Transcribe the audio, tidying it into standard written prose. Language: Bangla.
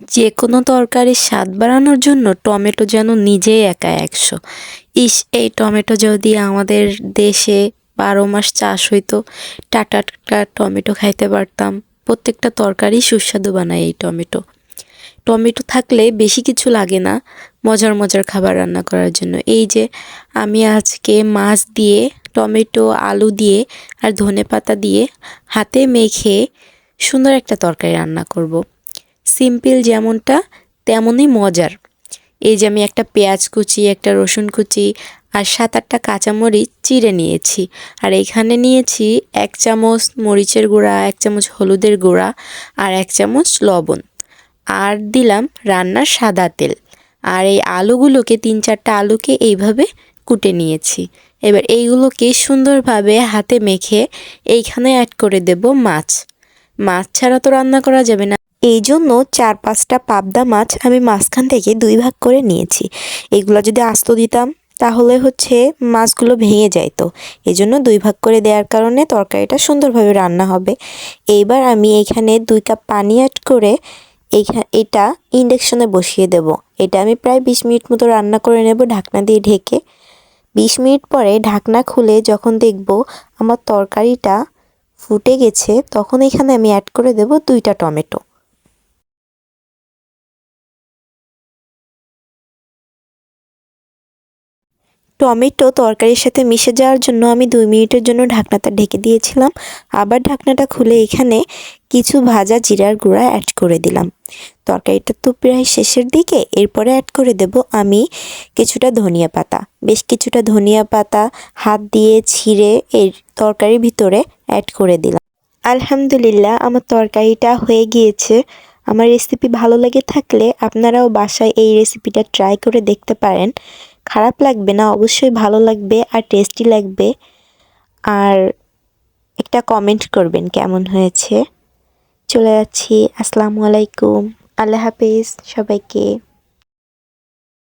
যে কোনো তরকারির স্বাদ বাড়ানোর জন্য টমেটো যেন নিজেই একা ১০০। এই টমেটো যদি আমাদের দেশে ১২ মাস চাষ হইতো, টাটকা টাটকা টমেটো খাইতে পারতাম। প্রত্যেকটা তরকারি সুস্বাদু বানায় এই টমেটো। টমেটো থাকলে বেশি কিছু লাগে না মজার মজার খাবার রান্না করার জন্য। এই যে আমি আজকে মাছ দিয়ে, টমেটো, আলু দিয়ে আর ধনেপাতা দিয়ে হাতে মেখে সুন্দর একটা তরকারি রান্না করব। সিম্পল যেমনটা তেমনই মজার। এই যে আমি একটা পেঁয়াজ কুচি, একটা রসুন কুচি আর ৭-৮টা কাঁচামরিচ চিড়ে নিয়েছি। আর এখানে নিয়েছি ১ চামচ মরিচের গুঁড়া, ১ চামচ হলুদের গুঁড়া আর ১ চামচ লবণ। আর দিলাম রান্নার সাদা তেল। আর এই আলুগুলোকে ৩-৪টা আলুকে এইভাবে কুটে নিয়েছি। এবার এইগুলোকে সুন্দরভাবে হাতে মেখে এইখানে অ্যাড করে দেব মাছ। মাছ ছাড়া তো রান্না করা যাবে না। এই জন্য ৪-৫টা পাবদা মাছ আমি মাঝখান থেকে ২ ভাগ করে নিয়েছি। এগুলো যদি আস্ত দিতাম তাহলে মাছগুলো ভেঙে যাইতো। এজন্য ২ ভাগ করে দেওয়ার কারণে তরকারিটা সুন্দরভাবে রান্না হবে। এইবার আমি এখানে ২ কাপ পানি অ্যাড করে এটা ইন্ডাকশনে বসিয়ে দেব। এটা আমি প্রায় ২০ মিনিট মতো রান্না করে নেব ঢাকনা দিয়ে ঢেকে। ২০ মিনিট পরে ঢাকনা খুলে যখন দেখব আমার তরকারিটা ফুটে গেছে, তখন এখানে আমি অ্যাড করে দেব ২টা টমেটো। টমেটো তরকারির সাথে মিশে যাওয়ার জন্য আমি ২ মিনিটের জন্য ঢাকনাটা ঢেকে দিয়েছিলাম। আবার ঢাকনাটা খুলে এখানে কিছু ভাজা জিরার গুঁড়া অ্যাড করে দিলাম। তরকারিটা তো প্রায় শেষের দিকে, এরপরে অ্যাড করে দেব আমি কিছুটা ধনিয়া পাতা। বেশ কিছুটা ধনিয়া পাতা হাত দিয়ে ছিঁড়ে এই তরকারির ভিতরে অ্যাড করে দিলাম। আলহামদুলিল্লাহ, আমার তরকারিটা হয়ে গিয়েছে। আমার রেসিপি ভালো লেগে থাকলে আপনারাও বাসায় এই রেসিপিটা ট্রাই করে দেখতে পারেন। খারাপ লাগবে না, অবশ্যই ভালো লাগবে আর টেস্টি লাগবে। আর একটা কমেন্ট করবেন কেমন হয়েছে। চলে যাচ্ছি। আসসালামু আলাইকুম। আল্লাহ হাফেজ সবাইকে।